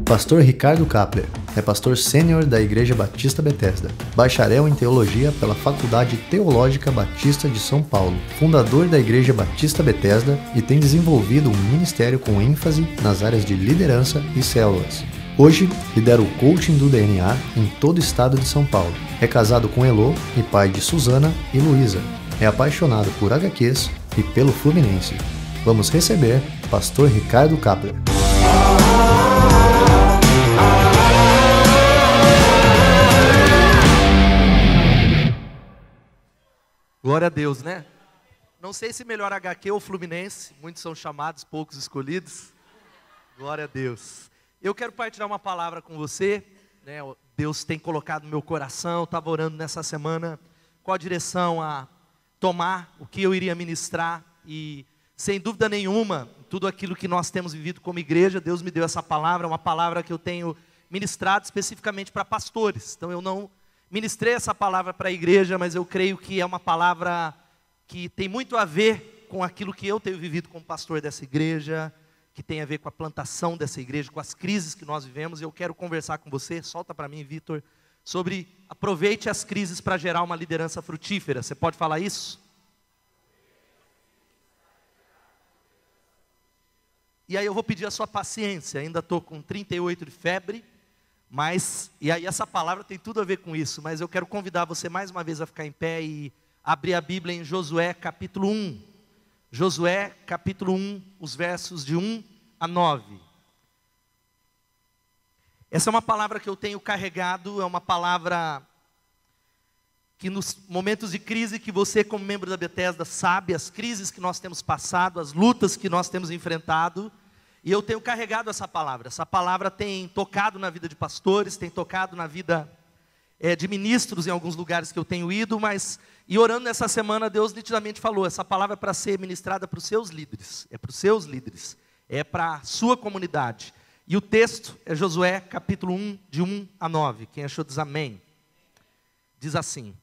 Pastor Ricardo Kapler é pastor sênior da Igreja Batista Bethesda, bacharel em teologia pela Faculdade Teológica Batista de São Paulo, fundador da Igreja Batista Bethesda e tem desenvolvido um ministério com ênfase nas áreas de liderança e células. Hoje, lidera o coaching do DNA em todo o estado de São Paulo. É casado com Elô e pai de Suzana e Luísa. É apaixonado por HQs e pelo Fluminense. Vamos receber pastor Ricardo Kapler. Glória a Deus, né? Não sei se melhor HQ ou Fluminense, muitos são chamados, poucos escolhidos. Glória a Deus. Eu quero partilhar uma palavra com você, né? Deus tem colocado no meu coração, eu estava orando nessa semana, qual a direção a tomar, o que eu iria ministrar, e sem dúvida nenhuma, tudo aquilo que nós temos vivido como igreja, Deus me deu essa palavra, uma palavra que eu tenho ministrado especificamente para pastores. Então eu não ministrei essa palavra para a igreja, mas eu creio que é uma palavra que tem muito a ver com aquilo que eu tenho vivido como pastor dessa igreja, que tem a ver com a plantação dessa igreja, com as crises que nós vivemos. Eu quero conversar com você, solta para mim, Vitor, sobre aproveite as crises para gerar uma liderança frutífera. Você pode falar isso? E aí eu vou pedir a sua paciência, ainda estou com 38 de febre, mas, e aí essa palavra tem tudo a ver com isso, mas eu quero convidar você mais uma vez a ficar em pé e abrir a Bíblia em Josué capítulo 1. Josué capítulo 1, os versos de 1 a 9. Essa é uma palavra que eu tenho carregado, é uma palavra que nos momentos de crise que você como membro da Bethesda sabe, as crises que nós temos passado, as lutas que nós temos enfrentado, e eu tenho carregado essa palavra tem tocado na vida de pastores, tem tocado na vida de ministros em alguns lugares que eu tenho ido, e orando nessa semana, Deus nitidamente falou, essa palavra é para ser ministrada para os seus líderes, é para a sua comunidade. E o texto é Josué capítulo 1, de 1 a 9, quem achou diz amém. Diz assim: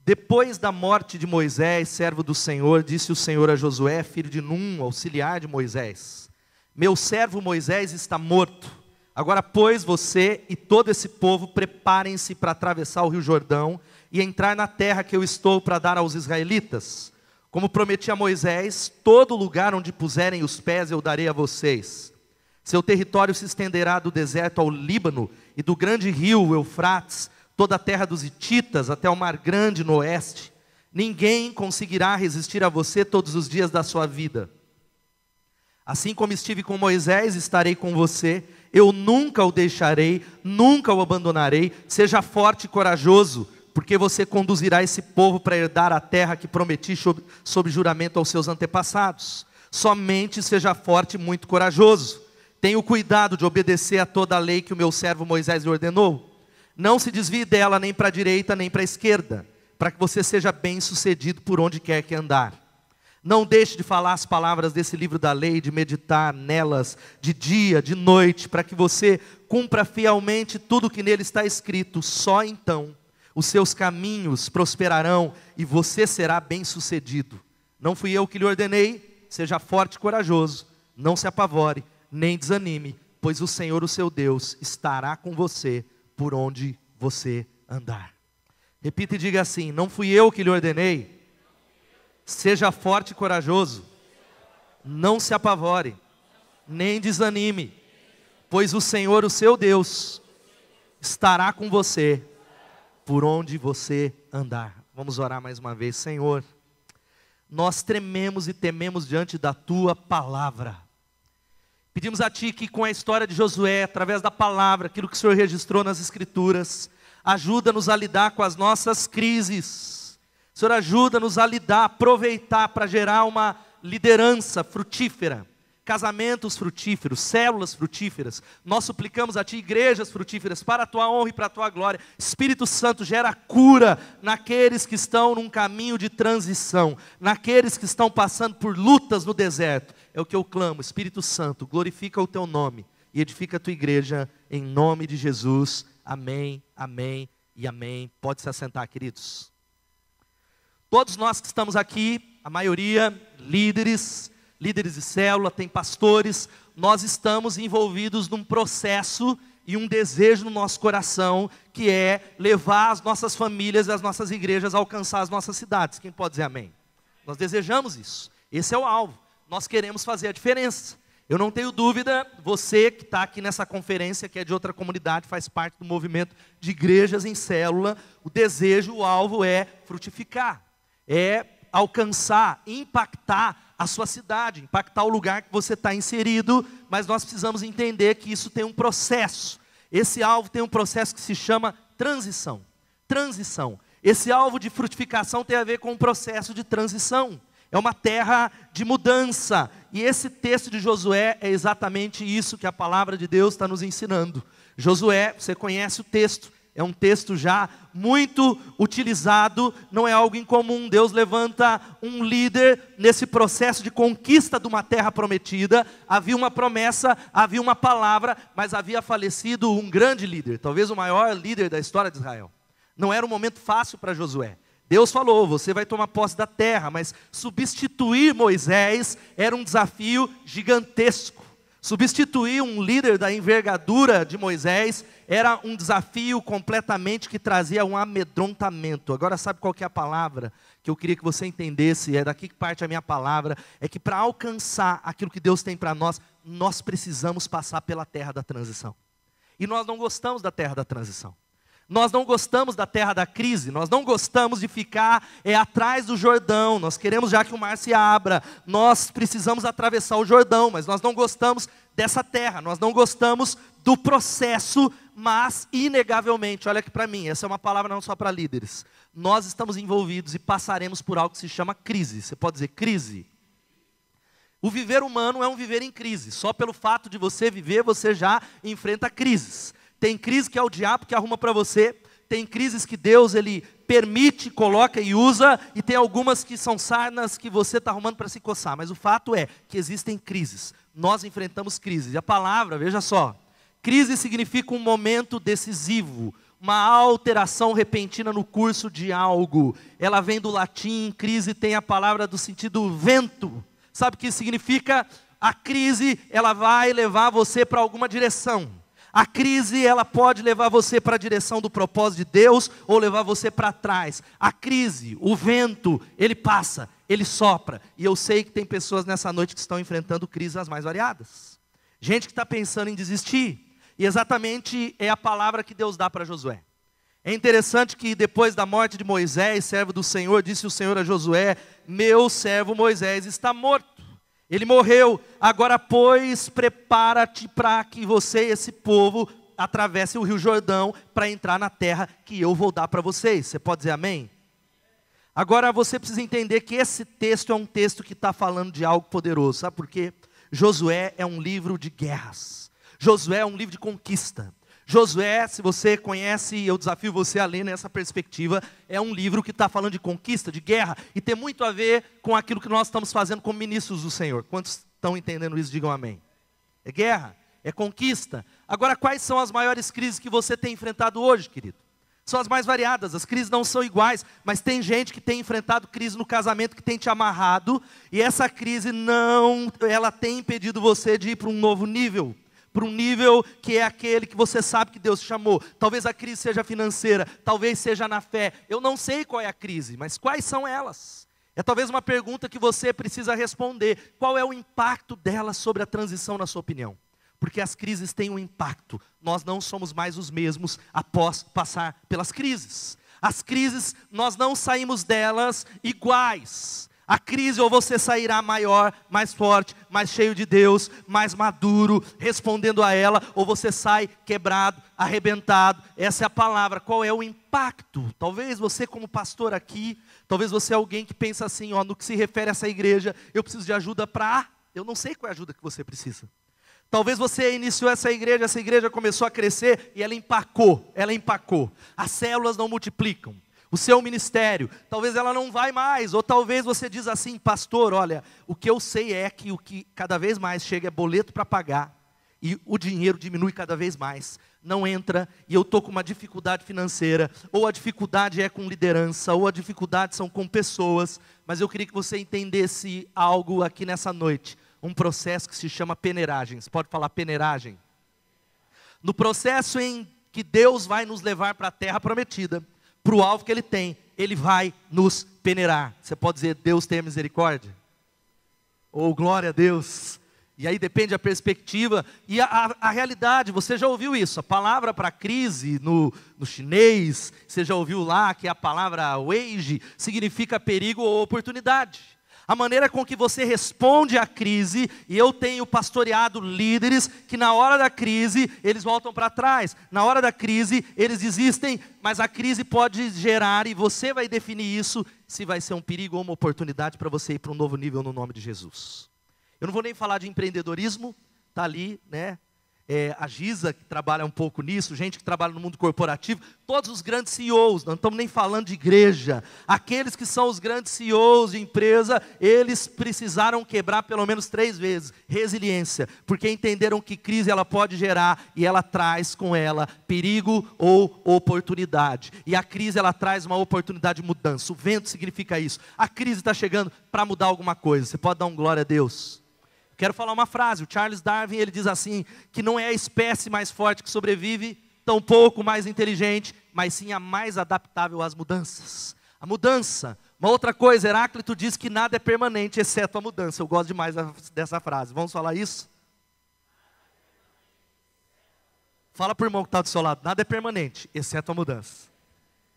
depois da morte de Moisés, servo do Senhor, disse o Senhor a Josué, filho de Num, auxiliar de Moisés: meu servo Moisés está morto. Agora, pois, você e todo esse povo preparem-se para atravessar o rio Jordão e entrar na terra que eu estou para dar aos israelitas. Como prometi a Moisés, todo lugar onde puserem os pés eu darei a vocês. Seu território se estenderá do deserto ao Líbano e do grande rio Eufrates, toda a terra dos hititas até o mar grande no oeste. Ninguém conseguirá resistir a você todos os dias da sua vida. Assim como estive com Moisés, estarei com você. Eu nunca o deixarei, nunca o abandonarei. Seja forte e corajoso, porque você conduzirá esse povo para herdar a terra que prometi sob juramento aos seus antepassados. Somente seja forte e muito corajoso. Tenha o cuidado de obedecer a toda a lei que o meu servo Moisés lhe ordenou. Não se desvie dela nem para a direita nem para a esquerda, para que você seja bem sucedido por onde quer que andar. Não deixe de falar as palavras desse livro da lei, de meditar nelas de dia, de noite, para que você cumpra fielmente tudo que nele está escrito. Só então os seus caminhos prosperarão e você será bem sucedido. Não fui eu que lhe ordenei? Seja forte e corajoso, não se apavore, nem desanime, pois o Senhor, o seu Deus, estará com você por onde você andar. Repita e diga assim: não fui eu que lhe ordenei? Seja forte e corajoso, não se apavore, nem desanime, pois o Senhor, o seu Deus, estará com você por onde você andar. Vamos orar mais uma vez. Senhor, nós trememos e tememos diante da tua palavra. Pedimos a Ti que com a história de Josué, através da palavra, aquilo que o Senhor registrou nas Escrituras, ajuda-nos a lidar com as nossas crises. Senhor, ajuda-nos a lidar, aproveitar para gerar uma liderança frutífera, casamentos frutíferos, células frutíferas. Nós suplicamos a Ti igrejas frutíferas para a Tua honra e para a Tua glória. Espírito Santo, gera cura naqueles que estão num caminho de transição, naqueles que estão passando por lutas no deserto. É o que eu clamo. Espírito Santo, glorifica o Teu nome e edifica a Tua igreja em nome de Jesus. Amém, amém e amém. Pode se assentar, queridos. Todos nós que estamos aqui, a maioria líderes líderes de célula, tem pastores. Nós estamos envolvidos num processo e um desejo no nosso coração, que é levar as nossas famílias e as nossas igrejas a alcançar as nossas cidades. Quem pode dizer amém? Nós desejamos isso. Esse é o alvo. Nós queremos fazer a diferença. Eu não tenho dúvida, você que está aqui nessa conferência, que é de outra comunidade, faz parte do movimento de igrejas em célula, o desejo, o alvo é frutificar, é alcançar, impactar a sua cidade, impactar o lugar que você está inserido, mas nós precisamos entender que isso tem um processo. Esse alvo tem um processo que se chama transição. Transição. Esse alvo de frutificação tem a ver com um processo de transição. É uma terra de mudança. E esse texto de Josué é exatamente isso que a palavra de Deus está nos ensinando. Josué, você conhece o texto, é um texto já muito utilizado, não é algo incomum. Deus levanta um líder nesse processo de conquista de uma terra prometida. Havia uma promessa, havia uma palavra, mas havia falecido um grande líder, talvez o maior líder da história de Israel. Não era um momento fácil para Josué. Deus falou, você vai tomar posse da terra, mas substituir Moisés era um desafio gigantesco. Substituir um líder da envergadura de Moisés era um desafio completamente que trazia um amedrontamento. Agora sabe qual que é a palavra que eu queria que você entendesse? É daqui que parte a minha palavra. É que para alcançar aquilo que Deus tem para nós, nós precisamos passar pela terra da transição. E nós não gostamos da terra da transição. Nós não gostamos da terra da crise, nós não gostamos de ficar atrás do Jordão, nós queremos já que o mar se abra, nós precisamos atravessar o Jordão, mas nós não gostamos dessa terra, nós não gostamos do processo, mas inegavelmente, olha aqui para mim, essa é uma palavra não só para líderes, nós estamos envolvidos e passaremos por algo que se chama crise. Você pode dizer crise? O viver humano é um viver em crise, só pelo fato de você viver, você já enfrenta crises. Tem crise que é o diabo que arruma para você, tem crises que Deus ele permite, coloca e usa, e tem algumas que são sarnas que você está arrumando para se coçar, mas o fato é que existem crises, nós enfrentamos crises, e a palavra, veja só, crise significa um momento decisivo, uma alteração repentina no curso de algo, ela vem do latim, crise tem a palavra do sentido vento, sabe o que significa? A crise, ela vai levar você para alguma direção. A crise, ela pode levar você para a direção do propósito de Deus ou levar você para trás. A crise, o vento, ele passa, ele sopra. E eu sei que tem pessoas nessa noite que estão enfrentando crises as mais variadas. Gente que está pensando em desistir. E exatamente é a palavra que Deus dá para Josué. É interessante que depois da morte de Moisés, servo do Senhor, disse o Senhor a Josué, meu servo Moisés está morto. Ele morreu, agora pois prepara-te para que você e esse povo atravessem o rio Jordão para entrar na terra que eu vou dar para vocês. Você pode dizer amém? Agora você precisa entender que esse texto é um texto que está falando de algo poderoso. Sabe por quê? Josué é um livro de guerras. Josué é um livro de conquista. Josué, se você conhece, eu desafio você a ler nessa perspectiva, é um livro que está falando de conquista, de guerra, e tem muito a ver com aquilo que nós estamos fazendo como ministros do Senhor. Quantos estão entendendo isso? Digam amém. É guerra, é conquista. Agora, quais são as maiores crises que você tem enfrentado hoje, querido? São as mais variadas, as crises não são iguais, mas tem gente que tem enfrentado crise no casamento que tem te amarrado, e essa crise ela tem impedido você de ir para um novo nível. Para um nível que é aquele que você sabe que Deus te chamou. Talvez a crise seja financeira, talvez seja na fé. Eu não sei qual é a crise, mas quais são elas? É talvez uma pergunta que você precisa responder. Qual é o impacto delas sobre a transição, na sua opinião? Porque as crises têm um impacto. Nós não somos mais os mesmos após passar pelas crises. As crises, nós não saímos delas iguais. A crise ou você sairá maior, mais forte, mais cheio de Deus, mais maduro, respondendo a ela, ou você sai quebrado, arrebentado. Essa é a palavra. Qual é o impacto? Talvez você como pastor aqui, talvez você é alguém que pensa assim, no que se refere a essa igreja, eu preciso de ajuda para... Eu não sei qual é a ajuda que você precisa. Talvez você iniciou essa igreja começou a crescer e ela empacou. As células não multiplicam. O seu ministério, talvez ela não vai mais, ou talvez você diz assim, pastor, olha, o que eu sei é que o que cada vez mais chega é boleto para pagar, e o dinheiro diminui cada vez mais, não entra, e eu estou com uma dificuldade financeira, ou a dificuldade é com liderança, ou a dificuldade são com pessoas, mas eu queria que você entendesse algo aqui nessa noite. um processo que se chama peneiragem. Você pode falar peneiragem? No processo em que Deus vai nos levar para a terra prometida, para o alvo que Ele tem, Ele vai nos peneirar. Você pode dizer, Deus tenha misericórdia? Ou glória a Deus. E aí depende da perspectiva e a realidade. Você já ouviu isso? A palavra para crise no chinês, você já ouviu lá que a palavra wage significa perigo ou oportunidade. A maneira com que você responde à crise, e eu tenho pastoreado líderes que na hora da crise eles voltam para trás. Na hora da crise eles desistem, mas a crise pode gerar, e você vai definir isso, se vai ser um perigo ou uma oportunidade para você ir para um novo nível no nome de Jesus. Eu não vou nem falar de empreendedorismo, está ali, né? A Giza, que trabalha um pouco nisso, gente que trabalha no mundo corporativo, todos os grandes CEOs, não estamos nem falando de igreja, aqueles que são os grandes CEOs de empresa, eles precisaram quebrar pelo menos 3 vezes, resiliência, porque entenderam que crise ela pode gerar, e ela traz com ela perigo ou oportunidade, e a crise ela traz uma oportunidade de mudança, o vento significa isso, a crise está chegando para mudar alguma coisa, você pode dar um glória a Deus? Quero falar uma frase, o Charles Darwin, ele diz assim, que não é a espécie mais forte que sobrevive, tampouco mais inteligente, mas sim a mais adaptável às mudanças. A mudança, uma outra coisa, Heráclito diz que nada é permanente, exceto a mudança. Eu gosto demais dessa frase, vamos falar isso? Fala para o irmão que está do seu lado, nada é permanente, exceto a mudança.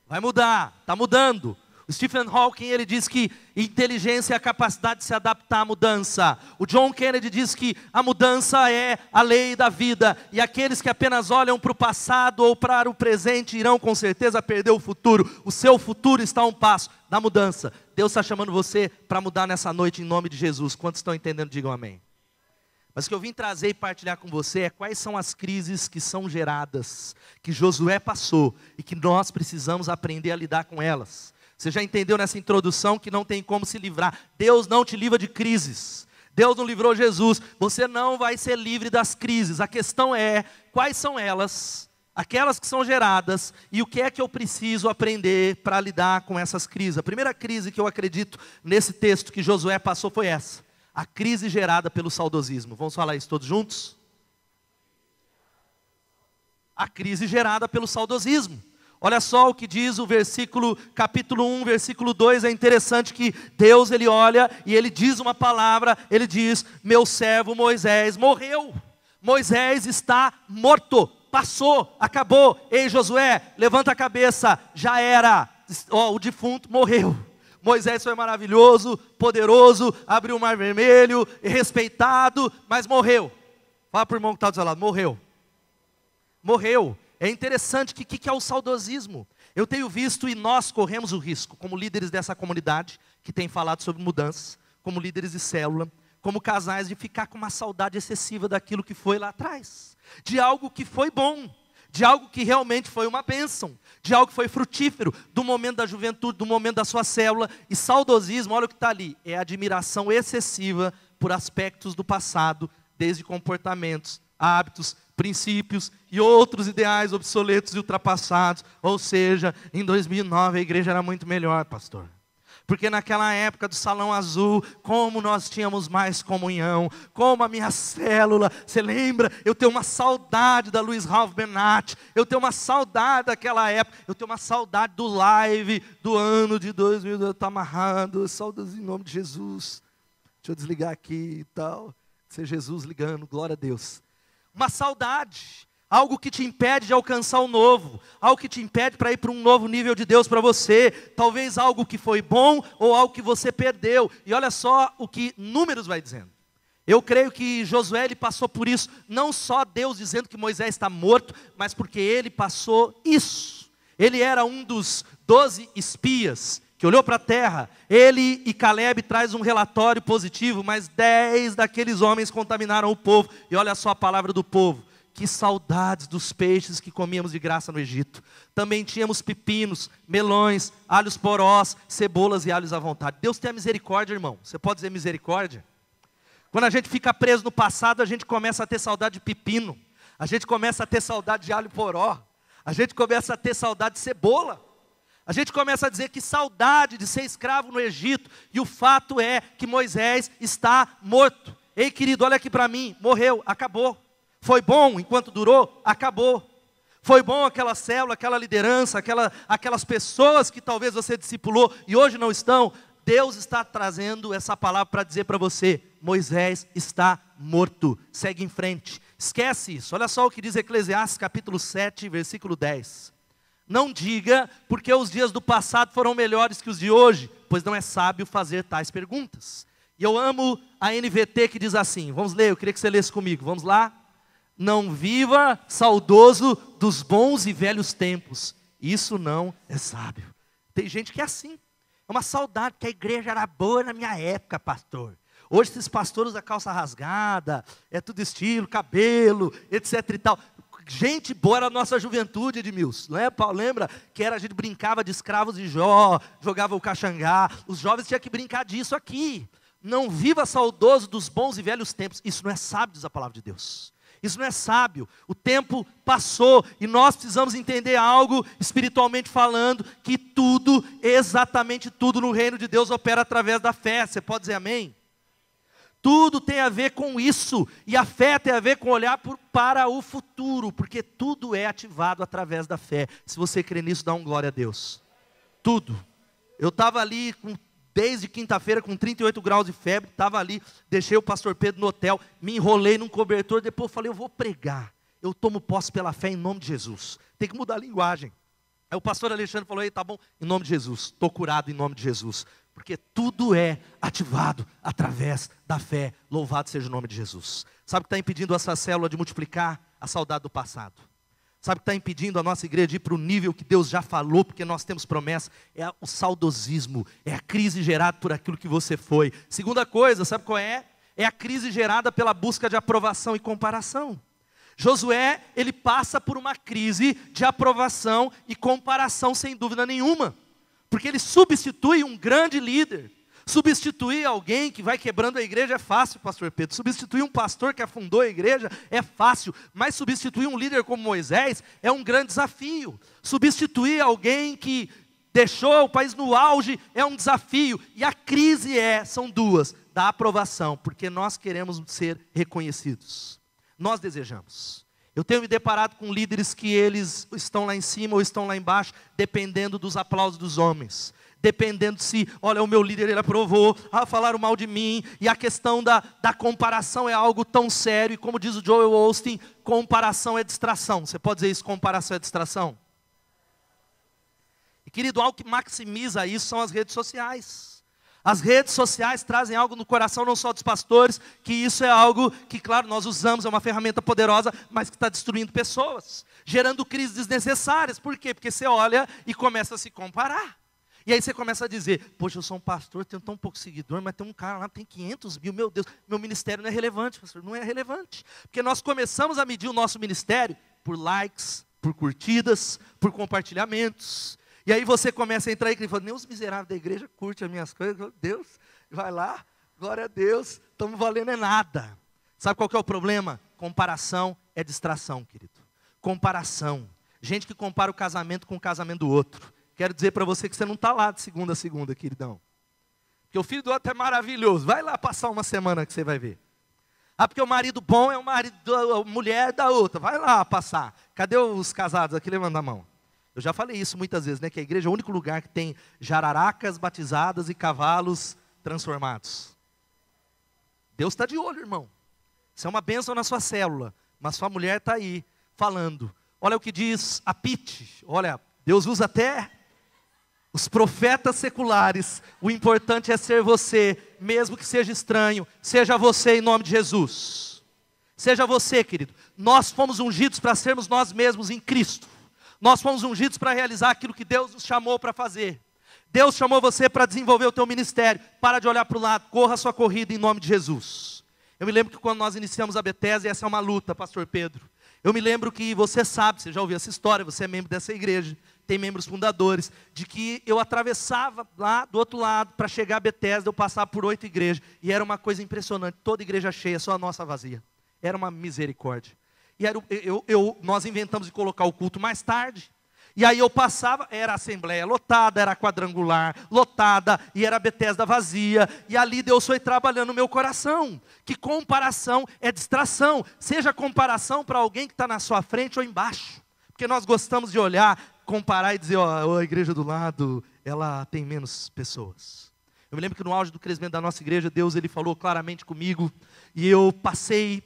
Vai mudar, está mudando. O Stephen Hawking, ele diz que inteligência é a capacidade de se adaptar à mudança. O John Kennedy diz que a mudança é a lei da vida. E aqueles que apenas olham para o passado ou para o presente irão com certeza perder o futuro. O seu futuro está a um passo da mudança. Deus está chamando você para mudar nessa noite em nome de Jesus. Quantos estão entendendo? Digam amém. Mas o que eu vim trazer e partilhar com você é quais são as crises que são geradas, que Josué passou e que nós precisamos aprender a lidar com elas. Você já entendeu nessa introdução que não tem como se livrar. Deus não te livra de crises. Deus não livrou Jesus. Você não vai ser livre das crises. A questão é, quais são elas, aquelas que são geradas, e o que é que eu preciso aprender para lidar com essas crises. A primeira crise que eu acredito nesse texto que Josué passou foi essa. A crise gerada pelo saudosismo. Vamos falar isso todos juntos? A crise gerada pelo saudosismo. Olha só o que diz o capítulo 1, versículo 2, é interessante que Deus, Ele olha e Ele diz uma palavra, Ele diz, meu servo Moisés morreu, Moisés está morto, passou, acabou, ei Josué, levanta a cabeça, já era, o defunto morreu. Moisés foi maravilhoso, poderoso, abriu o mar vermelho, respeitado, mas morreu. Fala para o irmão que está do seu lado, morreu. É interessante que o que é o saudosismo? Eu tenho visto e nós corremos o risco, como líderes dessa comunidade, que tem falado sobre mudanças, como líderes de célula, como casais, de ficar com uma saudade excessiva daquilo que foi lá atrás. De algo que foi bom, de algo que realmente foi uma bênção, de algo que foi frutífero, do momento da juventude, do momento da sua célula. E saudosismo, olha o que está ali, é admiração excessiva por aspectos do passado, desde comportamentos, hábitos, princípios e outros ideais obsoletos e ultrapassados. Ou seja, em 2009 a igreja era muito melhor, pastor. Porque naquela época do salão azul, como nós tínhamos mais comunhão, como a minha célula, você lembra? Eu tenho uma saudade da Luiz Ralph Benatti, eu tenho uma saudade daquela época, eu tenho uma saudade do live do ano de 2000, eu estou amarrado, saudades em nome de Jesus. Deixa eu desligar aqui e tal, ser Jesus ligando, glória a Deus. Uma saudade, algo que te impede de alcançar o novo, algo que te impede para ir para um novo nível de Deus para você, talvez algo que foi bom ou algo que você perdeu. E olha só o que Números vai dizendo. Eu creio que Josué ele passou por isso, não só Deus dizendo que Moisés está morto, mas porque ele passou isso. Ele era um dos 12 espias que olhou para a terra. Ele e Caleb traz um relatório positivo, mas 10 daqueles homens contaminaram o povo. E olha só a palavra do povo: que saudades dos peixes que comíamos de graça no Egito. Também tínhamos pepinos, melões, alhos porós, cebolas e alhos à vontade. Deus tem a misericórdia, irmão. Você pode dizer misericórdia? Quando a gente fica preso no passado, a gente começa a ter saudade de pepino, a gente começa a ter saudade de alho poró, a gente começa a ter saudade de cebola. A gente começa a dizer que saudade de ser escravo no Egito, e o fato é que Moisés está morto. Ei, querido, olha aqui para mim, morreu, acabou. Foi bom enquanto durou, acabou. Foi bom aquela célula, aquela liderança, aquelas pessoas que talvez você discipulou e hoje não estão. Deus está trazendo essa palavra para dizer para você, Moisés está morto, segue em frente. Esquece isso, olha só o que diz Eclesiastes capítulo 7, versículo 10. Não diga, porque os dias do passado foram melhores que os de hoje, pois não é sábio fazer tais perguntas. E eu amo a NVT que diz assim, vamos ler, eu queria que você lesse comigo, vamos lá? Não viva saudoso dos bons e velhos tempos, isso não é sábio. Tem gente que é assim, é uma saudade, que a igreja era boa na minha época, pastor. Hoje esses pastores usam calça rasgada, é tudo estilo, cabelo, etc e tal. Gente boa era a nossa juventude, Edmilson, não é, Paulo? Lembra que a gente brincava de escravos de Jó, jogava o caxangá, os jovens tinham que brincar disso aqui. Não viva saudoso dos bons e velhos tempos, isso não é sábio, diz a palavra de Deus. Isso não é sábio, o tempo passou e nós precisamos entender algo espiritualmente falando, que tudo, exatamente tudo no reino de Deus opera através da fé, você pode dizer amém? Tudo tem a ver com isso, e a fé tem a ver com olhar para o futuro, porque tudo é ativado através da fé. Se você crê nisso, dá um glória a Deus. Tudo. Eu estava ali desde quinta-feira com 38 graus de febre, estava ali, deixei o pastor Pedro no hotel, me enrolei num cobertor, depois eu falei, eu vou pregar, eu tomo posse pela fé em nome de Jesus, tem que mudar a linguagem. Aí o pastor Alexandre falou, ei, tá bom, em nome de Jesus, estou curado em nome de Jesus, porque tudo é ativado através da fé, louvado seja o nome de Jesus. Sabe o que está impedindo essa célula de multiplicar? A saudade do passado. Sabe o que está impedindo a nossa igreja de ir para o nível que Deus já falou, porque nós temos promessa? É o saudosismo, é a crise gerada por aquilo que você foi. Segunda coisa, sabe qual é? É a crise gerada pela busca de aprovação e comparação. Josué, ele passa por uma crise de aprovação e comparação sem dúvida nenhuma. Porque ele substitui um grande líder. Substituir alguém que vai quebrando a igreja é fácil, pastor Pedro. Substituir um pastor que afundou a igreja é fácil. Mas substituir um líder como Moisés é um grande desafio. Substituir alguém que deixou o país no auge é um desafio. E a crise são duas, da aprovação, porque nós queremos ser reconhecidos. Nós desejamos. Eu tenho me deparado com líderes que eles estão lá em cima ou estão lá embaixo, dependendo dos aplausos dos homens. Dependendo se, olha, o meu líder ele aprovou, falaram mal de mim, e a questão da comparação é algo tão sério, e como diz o Joel Osteen, comparação é distração. Você pode dizer isso, comparação é distração? E querido, algo que maximiza isso são as redes sociais. As redes sociais trazem algo no coração não só dos pastores, que isso é algo que, claro, nós usamos, é uma ferramenta poderosa, mas que está destruindo pessoas, gerando crises desnecessárias. Por quê? Porque você olha e começa a se comparar. E aí você começa a dizer, poxa, eu sou um pastor, tenho tão pouco seguidor, mas tem um cara lá que tem 500 mil, meu Deus, meu ministério não é relevante, pastor, não é relevante. Porque nós começamos a medir o nosso ministério por likes, por curtidas, por compartilhamentos. E aí você começa a entrar e fala, nem os miseráveis da igreja curtem as minhas coisas, meu Deus, vai lá, glória a Deus, estamos valendo é nada. Sabe qual que é o problema? Comparação é distração, querido. Comparação. Gente que compara o casamento com o casamento do outro. Quero dizer para você que você não está lá de segunda a segunda, queridão. Porque o filho do outro é maravilhoso. Vai lá passar uma semana que você vai ver. Porque o marido bom é o marido, a mulher da outra. Vai lá passar. Cadê os casados aqui? Levanta a mão. Eu já falei isso muitas vezes, né? Que a igreja é o único lugar que tem jararacas batizadas e cavalos transformados. Deus está de olho, irmão. Isso é uma bênção na sua célula. Mas sua mulher está aí, falando. Olha o que diz a Pete. Olha, Deus usa até os profetas seculares. O importante é ser você, mesmo que seja estranho. Seja você em nome de Jesus. Seja você, querido. Nós fomos ungidos para sermos nós mesmos em Cristo. Nós fomos ungidos para realizar aquilo que Deus nos chamou para fazer. Deus chamou você para desenvolver o teu ministério. Para de olhar para o lado, corra a sua corrida em nome de Jesus. Eu me lembro que quando nós iniciamos a Bethesda, essa é uma luta, pastor Pedro. Eu me lembro que você sabe, você já ouviu essa história, você é membro dessa igreja, tem membros fundadores, de que eu atravessava lá do outro lado para chegar a Bethesda, eu passava por 8 igrejas, e era uma coisa impressionante, toda igreja cheia, só a nossa vazia. Era uma misericórdia. E nós inventamos de colocar o culto mais tarde. E aí eu passava, era a assembleia lotada, era a quadrangular lotada, e era a Betesda vazia, e ali Deus foi trabalhando no meu coração, que comparação é distração, seja comparação para alguém que está na sua frente ou embaixo, porque nós gostamos de olhar, comparar e dizer, ó, a igreja do lado, ela tem menos pessoas. Eu me lembro que no auge do crescimento da nossa igreja, Deus ele falou claramente comigo, e eu passei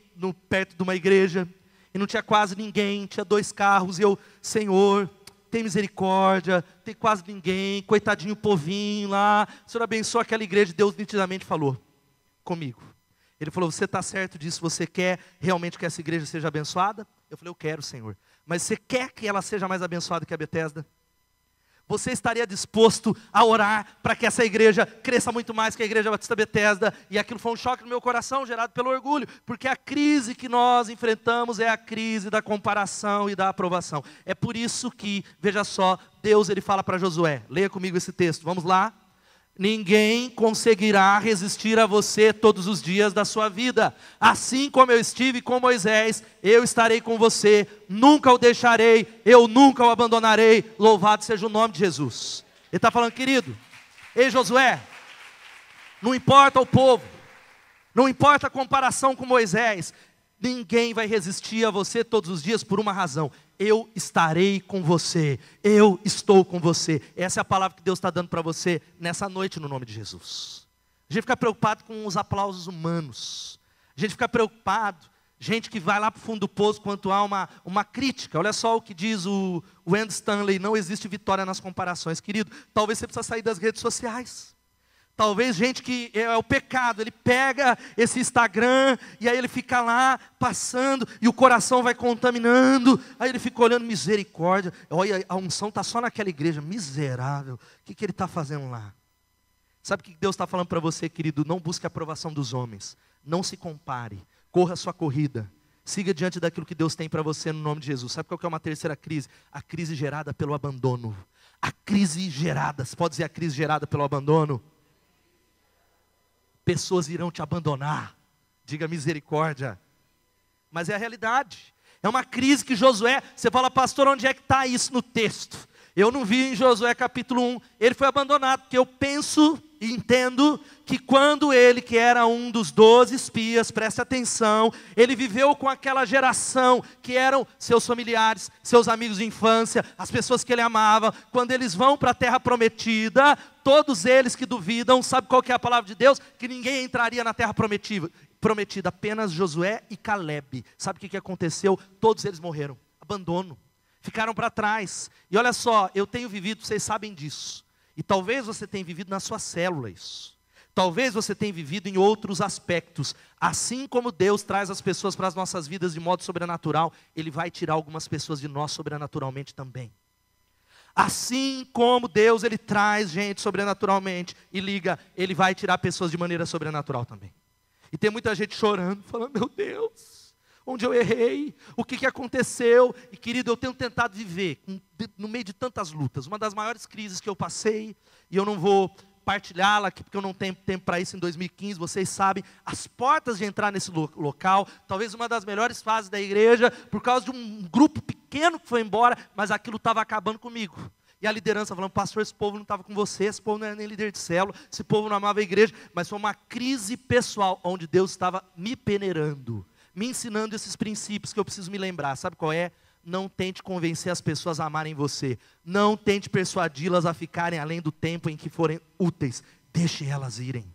perto de uma igreja, e não tinha quase ninguém, tinha 2 carros, e eu, Senhor, tem misericórdia, tem quase ninguém, coitadinho povinho lá, o Senhor abençoa aquela igreja. Deus nitidamente falou comigo, Ele falou, você está certo disso, você quer realmente que essa igreja seja abençoada? Eu falei, eu quero, Senhor, mas você quer que ela seja mais abençoada que a Betesda? Você estaria disposto a orar para que essa igreja cresça muito mais que a Igreja Batista Betesda? E aquilo foi um choque no meu coração, gerado pelo orgulho, porque a crise que nós enfrentamos é a crise da comparação e da aprovação. É por isso que, veja só, Deus ele fala para Josué, leia comigo esse texto, vamos lá. Ninguém conseguirá resistir a você todos os dias da sua vida. Assim como eu estive com Moisés, eu estarei com você. Nunca o deixarei, eu nunca o abandonarei. Louvado seja o nome de Jesus. Ele está falando, querido, ei Josué, não importa o povo, não importa a comparação com Moisés, ninguém vai resistir a você todos os dias por uma razão. Eu estarei com você, eu estou com você. Essa é a palavra que Deus está dando para você nessa noite no nome de Jesus. A gente fica preocupado com os aplausos humanos. A gente fica preocupado, gente que vai lá para o fundo do poço quando há uma crítica. Olha só o que diz o Andy Stanley, não existe vitória nas comparações. Querido, talvez você precisa sair das redes sociais. Talvez gente que é o pecado, ele pega esse Instagram e aí ele fica lá passando e o coração vai contaminando. Aí ele fica olhando, misericórdia, olha a unção está só naquela igreja, miserável, o que ele está fazendo lá? Sabe o que Deus está falando para você, querido? Não busque a aprovação dos homens, não se compare, corra a sua corrida, siga diante daquilo que Deus tem para você no nome de Jesus. Sabe qual que é uma terceira crise? A crise gerada pelo abandono. A crise gerada, você pode dizer a crise gerada pelo abandono? Pessoas irão te abandonar, diga misericórdia, mas é a realidade, é uma crise que Josué, você fala, pastor, onde é que está isso no texto? Eu não vi em Josué capítulo 1, ele foi abandonado, porque eu penso e entendo que quando ele, que era um dos 12 espias, preste atenção, ele viveu com aquela geração que eram seus familiares, seus amigos de infância, as pessoas que ele amava, quando eles vão para a terra prometida, todos eles que duvidam, sabe qual que é a palavra de Deus? Que ninguém entraria na terra prometida, apenas Josué e Calebe. Sabe o que aconteceu? Todos eles morreram, abandono, ficaram para trás. E olha só, eu tenho vivido, vocês sabem disso, e talvez você tenha vivido nas suas células, talvez você tenha vivido em outros aspectos. Assim como Deus traz as pessoas para as nossas vidas de modo sobrenatural, Ele vai tirar algumas pessoas de nós sobrenaturalmente também. Assim como Deus ele traz gente sobrenaturalmente e liga, Ele vai tirar pessoas de maneira sobrenatural também. E tem muita gente chorando, falando, meu Deus, onde eu errei, o que aconteceu? E querido, eu tenho tentado viver no meio de tantas lutas. Uma das maiores crises que eu passei, e eu não vou partilhá-la aqui, porque eu não tenho tempo para isso em 2015, vocês sabem, as portas de entrar nesse local, talvez uma das melhores fases da igreja, por causa de um grupo pequeno que foi embora, mas aquilo estava acabando comigo. E a liderança falando, pastor, esse povo não estava com você, esse povo não era nem líder de célula, esse povo não amava a igreja, mas foi uma crise pessoal, onde Deus estava me peneirando, me ensinando esses princípios que eu preciso me lembrar. Sabe qual é? Não tente convencer as pessoas a amarem você. Não tente persuadi-las a ficarem além do tempo em que forem úteis. Deixe elas irem.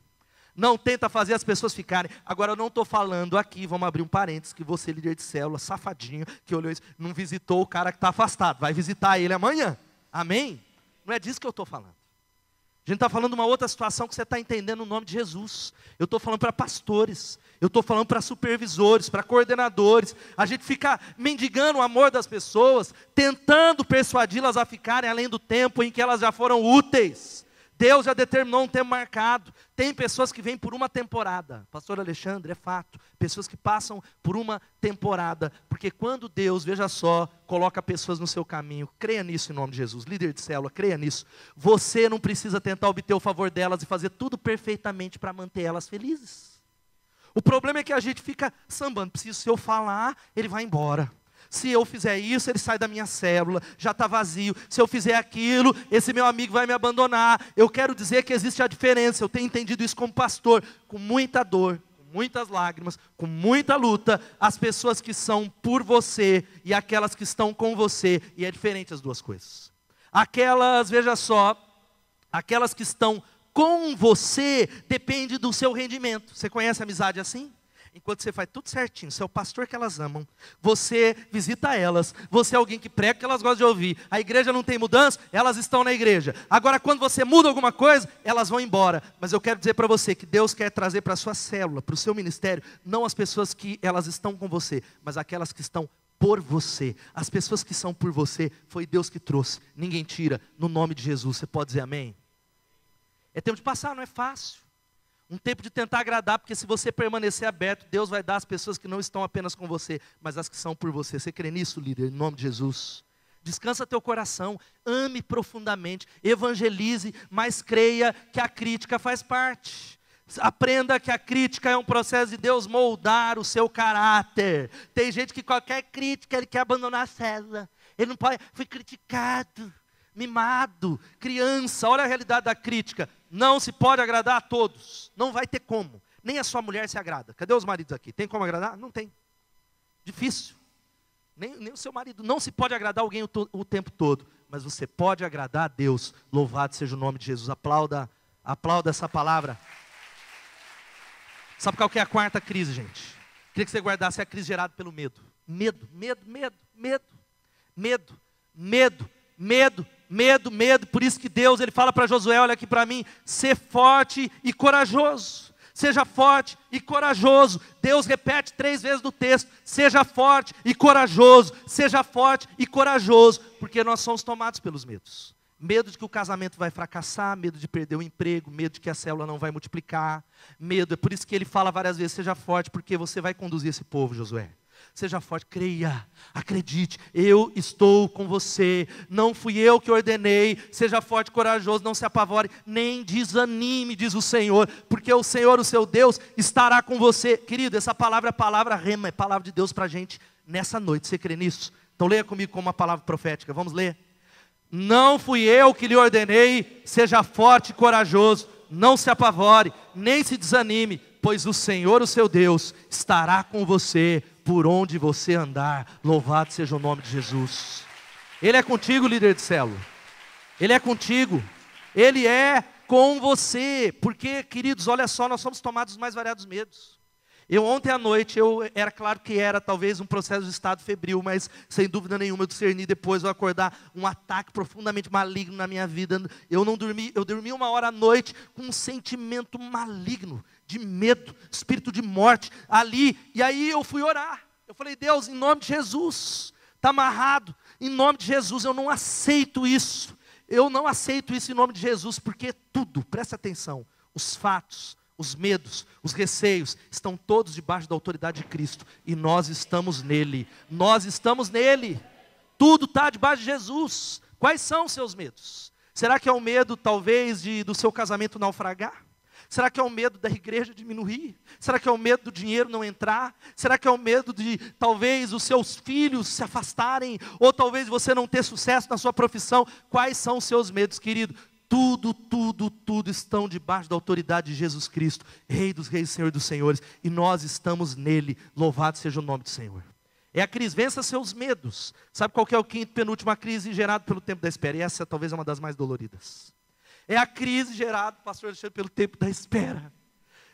Não tenta fazer as pessoas ficarem. Agora eu não estou falando aqui, vamos abrir um parênteses, que você líder de célula, safadinho, que olhou isso, não visitou o cara que está afastado. Vai visitar ele amanhã. Amém? Não é disso que eu estou falando. A gente está falando de uma outra situação que você está entendendo no nome de Jesus. Eu estou falando para pastores, eu estou falando para supervisores, para coordenadores. A gente fica mendigando o amor das pessoas, tentando persuadi-las a ficarem além do tempo em que elas já foram úteis. Deus já determinou um tempo marcado. Tem pessoas que vêm por uma temporada. Pastor Alexandre, é fato. Pessoas que passam por uma temporada. Porque quando Deus, veja só, coloca pessoas no seu caminho, creia nisso em nome de Jesus. Líder de célula, creia nisso. Você não precisa tentar obter o favor delas e fazer tudo perfeitamente para manter elas felizes. O problema é que a gente fica sambando. Se eu falar, ele vai embora. Se eu fizer isso, ele sai da minha célula, já está vazio. Se eu fizer aquilo, esse meu amigo vai me abandonar. Eu quero dizer que existe a diferença. Eu tenho entendido isso como pastor, com muita dor, com muitas lágrimas, com muita luta. As pessoas que são por você e aquelas que estão com você. E é diferente as duas coisas. Aquelas, veja só, aquelas que estão com você, depende do seu rendimento. Você conhece amizade assim? Enquanto você faz tudo certinho, você é o pastor que elas amam, você visita elas, você é alguém que prega que elas gostam de ouvir, a igreja não tem mudança, elas estão na igreja. Agora quando você muda alguma coisa, elas vão embora. Mas eu quero dizer para você que Deus quer trazer para a sua célula, para o seu ministério, não as pessoas que elas estão com você, mas aquelas que estão por você. As pessoas que são por você, foi Deus que trouxe, ninguém tira, no nome de Jesus. Você pode dizer amém? É tempo de passar, não é fácil. Um tempo de tentar agradar, porque se você permanecer aberto, Deus vai dar as pessoas que não estão apenas com você, mas as que são por você. Você crê nisso, líder, em nome de Jesus? Descansa teu coração, ame profundamente, evangelize, mas creia que a crítica faz parte. Aprenda que a crítica é um processo de Deus moldar o seu caráter. Tem gente que qualquer crítica, ele quer abandonar a célula. Ele não pode, foi criticado, mimado, criança. Olha a realidade da crítica. Não se pode agradar a todos. Não vai ter como. Nem a sua mulher se agrada. Cadê os maridos aqui? Tem como agradar? Não tem. Difícil. Nem o seu marido. Não se pode agradar alguém o tempo todo. Mas você pode agradar a Deus. Louvado seja o nome de Jesus. Aplauda essa palavra. Sabe qual que é a quarta crise, gente? Queria que você guardasse a crise gerada pelo medo. Medo, medo, medo, medo. Medo, medo, medo. Medo, medo, por isso que Deus, Ele fala para Josué, olha aqui para mim, ser forte e corajoso, seja forte e corajoso. Deus repete 3 vezes no texto, seja forte e corajoso, seja forte e corajoso, porque nós somos tomados pelos medos. Medo de que o casamento vai fracassar, medo de perder o emprego, medo de que a célula não vai multiplicar, medo, é por isso que Ele fala várias vezes, seja forte, porque você vai conduzir esse povo, Josué. Seja forte, creia, acredite, eu estou com você, não fui eu que ordenei, seja forte e corajoso, não se apavore, nem desanime, diz o Senhor, porque o Senhor, o seu Deus, estará com você. Querido, essa palavra é palavra rema, é palavra de Deus para a gente nessa noite, você crê nisso? Então leia comigo como uma palavra profética, vamos ler? Não fui eu que lhe ordenei, seja forte e corajoso, não se apavore, nem se desanime, pois o Senhor, o seu Deus, estará com você, por onde você andar. Louvado seja o nome de Jesus. Ele é contigo, líder de célula. Ele é contigo. Ele é com você. Porque, queridos, olha só, nós somos tomados dos mais variados medos. Ontem à noite, era claro que era talvez um processo de estado febril, mas sem dúvida nenhuma eu discerni depois, eu acordar um ataque profundamente maligno na minha vida. Eu não dormi, eu dormi 1 hora à noite com um sentimento maligno, de medo, espírito de morte ali, e aí eu fui orar. Eu falei, Deus, em nome de Jesus, está amarrado, em nome de Jesus, eu não aceito isso. Eu não aceito isso em nome de Jesus, porque tudo, presta atenção, os fatos, os medos, os receios, estão todos debaixo da autoridade de Cristo, e nós estamos nele, tudo está debaixo de Jesus. Quais são os seus medos? Será que é o medo talvez do seu casamento naufragar? Será que é o medo da igreja diminuir? Será que é o medo do dinheiro não entrar? Será que é o medo de talvez os seus filhos se afastarem? Ou talvez você não ter sucesso na sua profissão? Quais são os seus medos, querido? Tudo estão debaixo da autoridade de Jesus Cristo, Rei dos reis, Senhor dos senhores, e nós estamos nele. Louvado seja o nome do Senhor. É a crise, vença seus medos. Sabe qual que é o quinto, penúltima crise gerada pelo tempo da espera? E essa talvez é uma das mais doloridas. É a crise gerada, pastor Alexandre, pelo tempo da espera.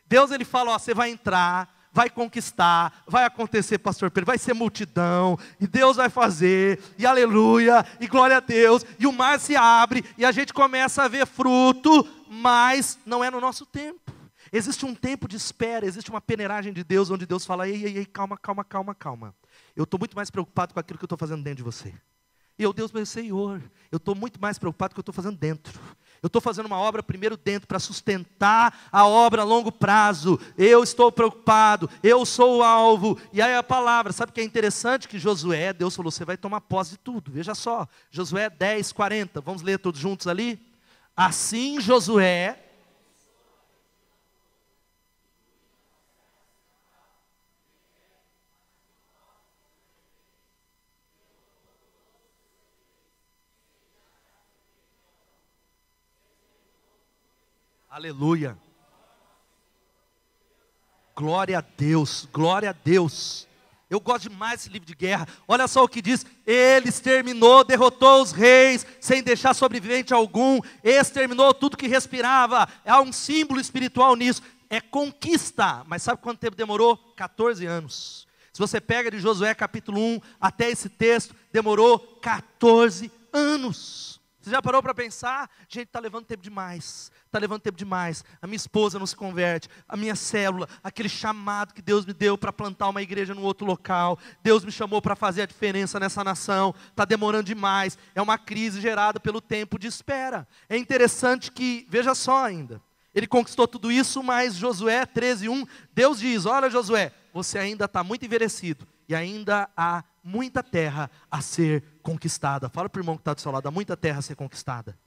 Deus, Ele fala, ó, você vai entrar, vai conquistar, vai acontecer, pastor Pedro, vai ser multidão, e Deus vai fazer, e aleluia, e glória a Deus, e o mar se abre, e a gente começa a ver fruto, mas não é no nosso tempo. Existe um tempo de espera, existe uma peneiragem de Deus, onde Deus fala, ei, calma. Eu estou muito mais preocupado com aquilo que eu estou fazendo dentro de você. E Deus, meu Senhor, eu estou muito mais preocupado com o que eu estou fazendo dentro. Eu estou fazendo uma obra primeiro dentro, para sustentar a obra a longo prazo. Eu estou preocupado, eu sou o alvo. E aí a palavra, sabe o que é interessante? Que Josué, Deus falou, você vai tomar posse de tudo. Veja só, Josué 10, 40, vamos ler todos juntos ali? Assim Josué... Aleluia. Glória a Deus, glória a Deus. Eu gosto demais desse livro de guerra. Olha só o que diz: ele exterminou, derrotou os reis, sem deixar sobrevivente algum, exterminou tudo que respirava. Há um símbolo espiritual nisso, é conquista. Mas sabe quanto tempo demorou? 14 anos. Se você pega de Josué capítulo 1 até esse texto, demorou 14 anos. Você já parou para pensar? Gente, está levando tempo demais. Está levando tempo demais. A minha esposa não se converte. A minha célula, aquele chamado que Deus me deu para plantar uma igreja num outro local. Deus me chamou para fazer a diferença nessa nação. Está demorando demais. É uma crise gerada pelo tempo de espera. É interessante que, veja só ainda. Ele conquistou tudo isso, mas Josué 13:1, Deus diz: olha Josué, você ainda está muito envelhecido. E ainda há muita terra a ser conquistada. Fala para o irmão que está do seu lado: há muita terra a ser conquistada.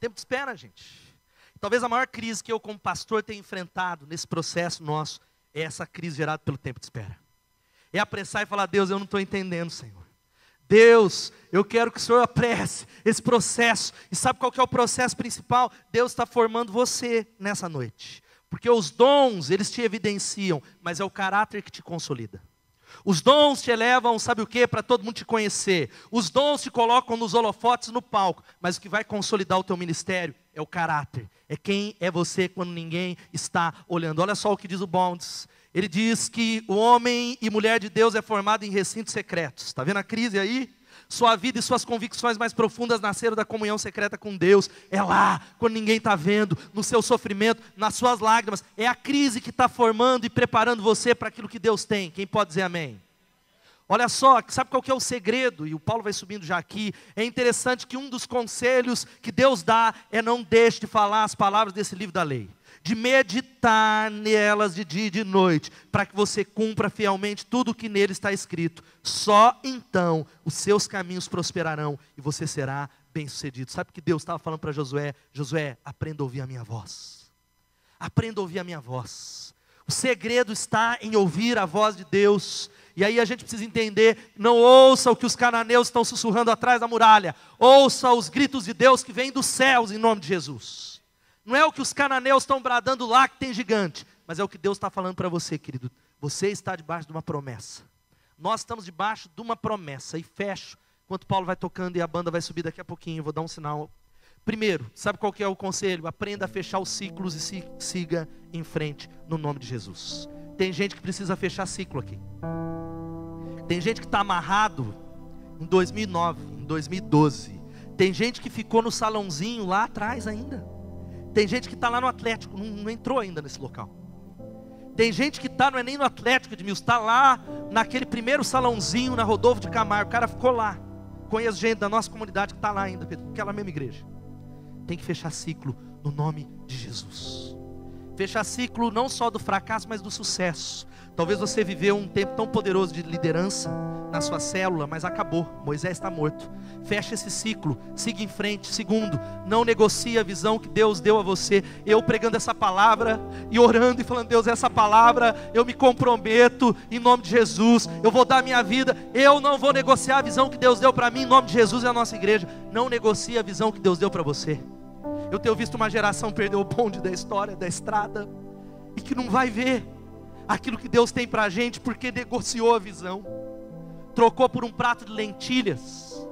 Tempo de espera, gente. Talvez a maior crise que eu como pastor tenha enfrentado nesse processo nosso é essa crise gerada pelo tempo de espera. É apressar e falar: Deus, eu não estou entendendo, Senhor. Deus, eu quero que o Senhor apresse esse processo. E sabe qual que é o processo principal? Deus está formando você nessa noite. Porque os dons, eles te evidenciam, mas é o caráter que te consolida. Os dons te elevam, sabe o quê? Para todo mundo te conhecer. Os dons te colocam nos holofotes, no palco. Mas o que vai consolidar o teu ministério é o caráter. É quem é você quando ninguém está olhando. Olha só o que diz o Bonds. Ele diz que o homem e mulher de Deus é formado em recintos secretos. Está vendo a crise aí? Sua vida e suas convicções mais profundas nasceram da comunhão secreta com Deus. É lá, quando ninguém está vendo, no seu sofrimento, nas suas lágrimas. É a crise que está formando e preparando você para aquilo que Deus tem. Quem pode dizer amém? Olha só, sabe qual que é o segredo? E o Paulo vai subindo já aqui. É interessante que um dos conselhos que Deus dá é: não deixe de falar as palavras desse livro da lei. De meditar nelas de dia e de noite, para que você cumpra fielmente tudo o que nele está escrito. Só então os seus caminhos prosperarão e você será bem-sucedido. Sabe o que Deus estava falando para Josué? Josué, aprenda a ouvir a minha voz. Aprenda a ouvir a minha voz. O segredo está em ouvir a voz de Deus. E aí a gente precisa entender: não ouça o que os cananeus estão sussurrando atrás da muralha. Ouça os gritos de Deus que vêm dos céus em nome de Jesus. Não é o que os cananeus estão bradando lá que tem gigante, mas é o que Deus está falando para você, querido. Você está debaixo de uma promessa. Nós estamos debaixo de uma promessa. E fecho, enquanto Paulo vai tocando e a banda vai subir daqui a pouquinho, eu vou dar um sinal. Primeiro, sabe qual que é o conselho? Aprenda a fechar os ciclos e siga em frente no nome de Jesus. Tem gente que precisa fechar ciclo aqui. Tem gente que está amarrado em 2009, em 2012. Tem gente que ficou no salãozinho lá atrás ainda. Tem gente que está lá no Atlético, não entrou ainda nesse local. Tem gente que está, não é nem no Atlético, Edmilson, está lá naquele primeiro salãozinho na Rodolfo de Camargo. O cara ficou lá. Conheço gente da nossa comunidade que está lá ainda, aquela mesma igreja. Tem que fechar ciclo no nome de Jesus. Fechar ciclo não só do fracasso, mas do sucesso. Talvez você viveu um tempo tão poderoso de liderança na sua célula, mas acabou. Moisés está morto. Fecha esse ciclo, siga em frente. Segundo, não negocie a visão que Deus deu a você. Eu pregando essa palavra e orando e falando: Deus, essa palavra eu me comprometo em nome de Jesus. Eu vou dar a minha vida. Eu não vou negociar a visão que Deus deu para mim em nome de Jesus e a nossa igreja. Não negocie a visão que Deus deu para você. Eu tenho visto uma geração perder o bonde da história, da estrada, e que não vai ver aquilo que Deus tem para a gente, porque negociou a visão. Trocou por um prato de lentilhas,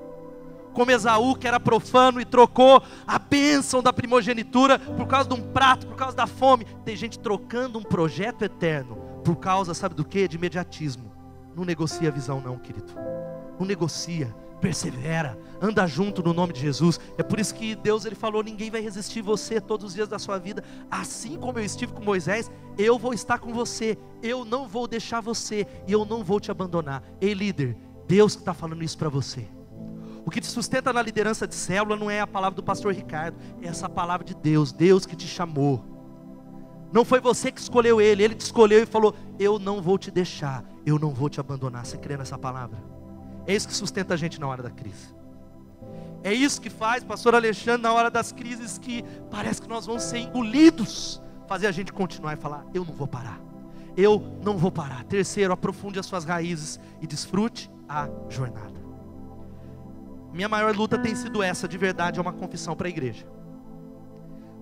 como Esaú, que era profano, e trocou a bênção da primogenitura por causa de um prato, por causa da fome. Tem gente trocando um projeto eterno por causa, sabe do que? De imediatismo. Não negocia a visão não, querido. Não negocia, persevera, anda junto no nome de Jesus. É por isso que Deus, Ele falou: ninguém vai resistir você todos os dias da sua vida. Assim como eu estive com Moisés, eu vou estar com você. Eu não vou deixar você e eu não vou te abandonar. Ei, líder, Deus que está falando isso para você. O que te sustenta na liderança de célula não é a palavra do pastor Ricardo, é essa palavra de Deus. Deus que te chamou. Não foi você que escolheu Ele, Ele te escolheu e falou: eu não vou te deixar, eu não vou te abandonar. Você crê nessa palavra? É isso que sustenta a gente na hora da crise. É isso que faz, pastor Alexandre, na hora das crises, que parece que nós vamos ser engolidos, fazer a gente continuar e falar: eu não vou parar, eu não vou parar. Terceiro, aprofunde as suas raízes e desfrute a jornada. Minha maior luta tem sido essa, de verdade, é uma confissão para a igreja.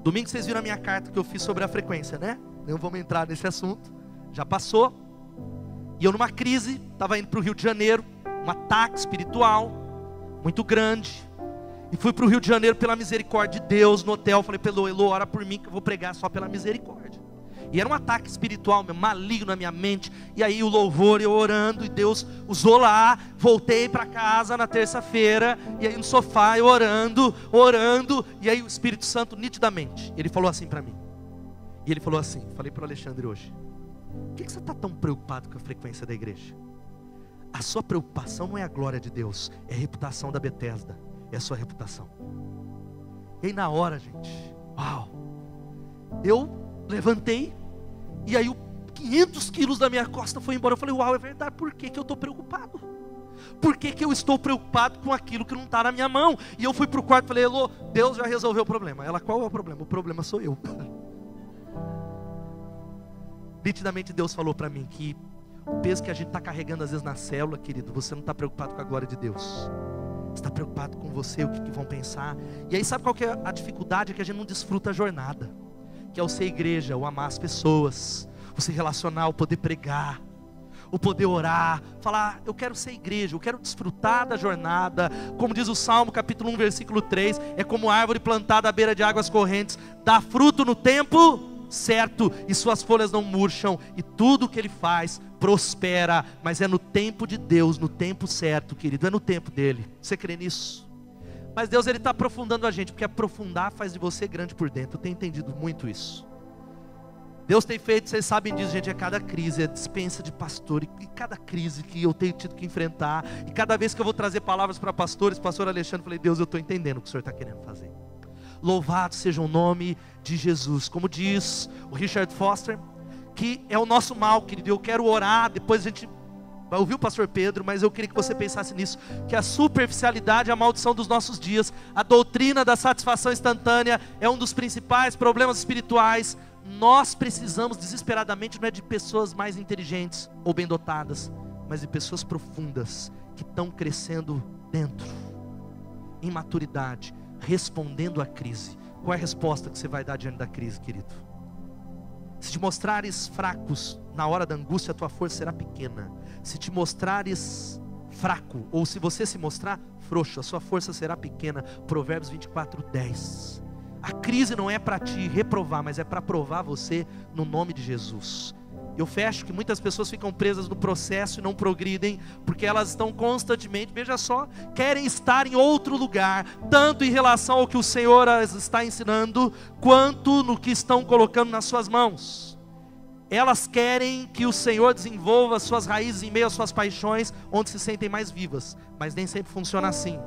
Domingo vocês viram a minha carta que eu fiz sobre a frequência, né? Não vamos entrar nesse assunto, já passou. E eu numa crise, estava indo para o Rio de Janeiro, um ataque espiritual muito grande. E fui para o Rio de Janeiro pela misericórdia de Deus, no hotel. Falei, Elô, ora por mim que eu vou pregar só pela misericórdia. E era um ataque espiritual, maligno na minha mente. E aí o louvor, eu orando, e Deus usou lá. Voltei para casa na terça-feira, e aí no sofá eu orando. E aí o Espírito Santo nitidamente, ele falou assim para mim. E ele falou assim, falei para o Alexandre hoje: por que você está tão preocupado com a frequência da igreja? A sua preocupação não é a glória de Deus, é a reputação da Betesda, é a sua reputação. E aí na hora, gente, uau, eu levantei, e aí 500 quilos da minha costa foi embora. Eu falei, uau, é verdade, por que eu estou preocupado? Por que eu estou preocupado com aquilo que não está na minha mão? E eu fui para o quarto e falei, Elô, Deus já resolveu o problema. Ela, qual é o problema? O problema sou eu. Nitidamente Deus falou para mim que o peso que a gente está carregando às vezes na célula, querido, você não está preocupado com a glória de Deus. Você está preocupado com você, o que vão pensar. E aí sabe qual que é a dificuldade? É que a gente não desfruta a jornada, que é o ser igreja, o amar as pessoas, o se relacionar, o poder pregar, o poder orar, falar, eu quero ser igreja, eu quero desfrutar da jornada. Como diz o Salmo capítulo 1 versículo 3, é como árvore plantada à beira de águas correntes, dá fruto no tempo certo, e suas folhas não murcham, e tudo que ele faz prospera. Mas é no tempo de Deus, no tempo certo, querido, é no tempo dele. Você crê nisso? Mas Deus, ele está aprofundando a gente, porque aprofundar faz de você grande por dentro. Eu tenho entendido muito isso. Deus tem feito, vocês sabem disso, gente, é cada crise, é dispensa de pastor, e cada crise que eu tenho tido que enfrentar, e cada vez que eu vou trazer palavras para pastores, pastor Alexandre, eu falei, Deus, eu estou entendendo o que o Senhor está querendo fazer. Louvado seja o nome de Jesus. Como diz o Richard Foster, que é o nosso mal, querido. Eu quero orar, depois a gente vai ouvir o pastor Pedro, mas eu queria que você pensasse nisso, que a superficialidade é a maldição dos nossos dias. A doutrina da satisfação instantânea é um dos principais problemas espirituais. Nós precisamos desesperadamente, não é de pessoas mais inteligentes ou bem dotadas, mas de pessoas profundas, que estão crescendo dentro, em maturidade, respondendo à crise. Qual é a resposta que você vai dar diante da crise, querido? Se te mostrares fracos na hora da angústia, a tua força será pequena. Se te mostrares fraco, ou se você se mostrar frouxo, a sua força será pequena. Provérbios 24:10. A crise não é para te reprovar, mas é para provar você no nome de Jesus. Eu fecho que muitas pessoas ficam presas no processo e não progridem, porque elas estão constantemente, veja só, querem estar em outro lugar, tanto em relação ao que o Senhor as está ensinando, quanto no que estão colocando nas suas mãos. Elas querem que o Senhor desenvolva suas raízes em meio às suas paixões, onde se sentem mais vivas, mas nem sempre funciona assim.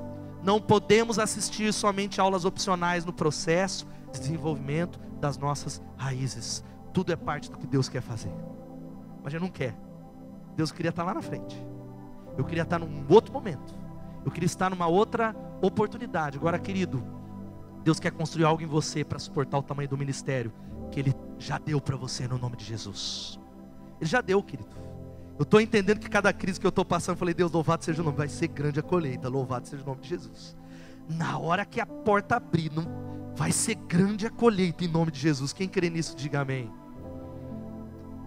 Não podemos assistir somente aulas opcionais no processo de desenvolvimento das nossas raízes. Tudo é parte do que Deus quer fazer. Mas a gente não quer. Deus queria estar lá na frente. Eu queria estar num outro momento. Eu queria estar numa outra oportunidade. Agora, querido, Deus quer construir algo em você para suportar o tamanho do ministério que Ele já deu para você no nome de Jesus. Ele já deu, querido. Eu estou entendendo que cada crise que eu estou passando, eu falei, Deus, louvado seja o nome. Vai ser grande a colheita, louvado seja o nome de Jesus. Na hora que a porta abrir, não vai ser grande a colheita em nome de Jesus. Quem crê nisso, diga amém.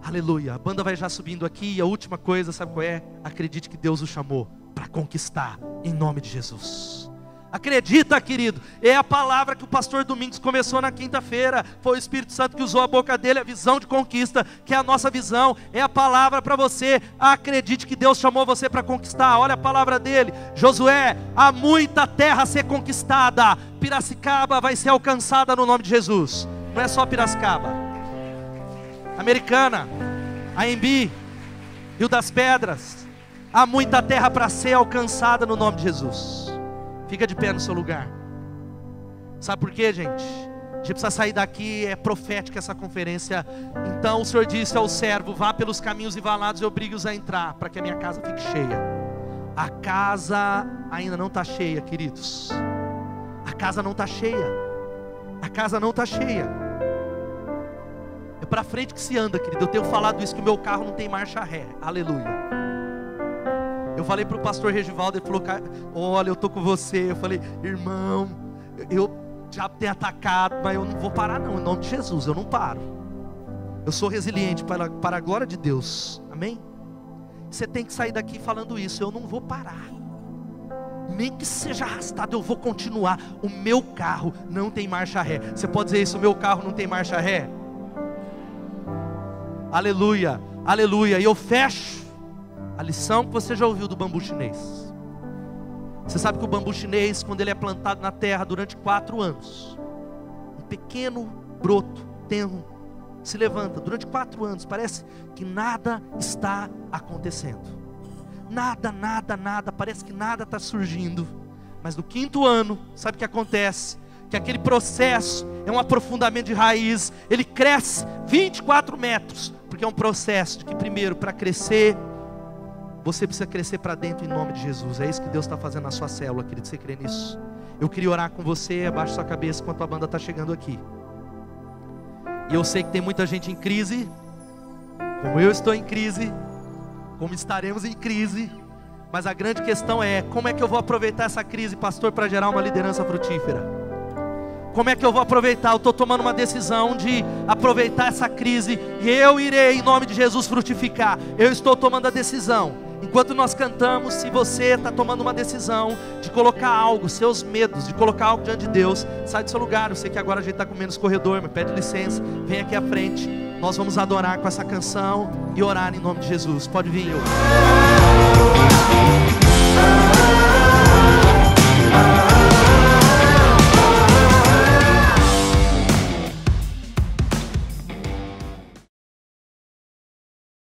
Aleluia. A banda vai já subindo aqui. E a última coisa, sabe qual é? Acredite que Deus o chamou para conquistar em nome de Jesus. Acredita, querido. É a palavra que o pastor Domingos começou na quinta-feira. Foi o Espírito Santo que usou a boca dele, a visão de conquista, que é a nossa visão. É a palavra para você. Acredite que Deus chamou você para conquistar. Olha a palavra dele. Josué, há muita terra a ser conquistada. Piracicaba vai ser alcançada no nome de Jesus. Não é só Piracicaba. Americana, AMB, Rio das Pedras, há muita terra para ser alcançada no nome de Jesus. Fica de pé no seu lugar. Sabe por quê, gente? A gente precisa sair daqui, é profética essa conferência. Então o Senhor disse ao servo, vá pelos caminhos e valados e obrigue-os a entrar, para que a minha casa fique cheia. A casa ainda não está cheia, queridos. A casa não está cheia. A casa não está cheia. É para frente que se anda, querido. Eu tenho falado isso, que o meu carro não tem marcha ré. Aleluia. Eu falei para o pastor Regivaldo, ele falou, olha, eu estou com você. Eu falei, irmão, eu diabo tem atacado, mas eu não vou parar não, em nome de Jesus, eu não paro. Eu sou resiliente para a glória de Deus, amém? Você tem que sair daqui falando isso, eu não vou parar. Nem que seja arrastado, eu vou continuar. O meu carro não tem marcha ré. Você pode dizer isso, o meu carro não tem marcha ré? Aleluia, aleluia. E eu fecho a lição que você já ouviu do bambu chinês. Você sabe que o bambu chinês, quando ele é plantado na terra durante 4 anos, um pequeno broto tenro se levanta durante 4 anos. Parece que nada está acontecendo. Nada, parece que nada está surgindo. Mas no 5º ano, sabe o que acontece? Que aquele processo é um aprofundamento de raiz. Ele cresce 24 metros. Porque é um processo de que primeiro, para crescer, você precisa crescer para dentro em nome de Jesus. É isso que Deus está fazendo na sua célula, querido. Você crê nisso? Eu queria orar com você. Abaixa sua cabeça enquanto a banda está chegando aqui. E eu sei que tem muita gente em crise, como eu estou em crise, como estaremos em crise. Mas a grande questão é, como é que eu vou aproveitar essa crise, pastor, para gerar uma liderança frutífera? Como é que eu vou aproveitar? Eu estou tomando uma decisão de aproveitar essa crise, e eu irei em nome de Jesus frutificar. Eu estou tomando a decisão. Enquanto nós cantamos, se você está tomando uma decisão de colocar algo, seus medos, de colocar algo diante de Deus, sai do seu lugar. Eu sei que agora a gente está com menos corredor, mas pede licença, vem aqui à frente. Nós vamos adorar com essa canção e orar em nome de Jesus. Pode vir, eu.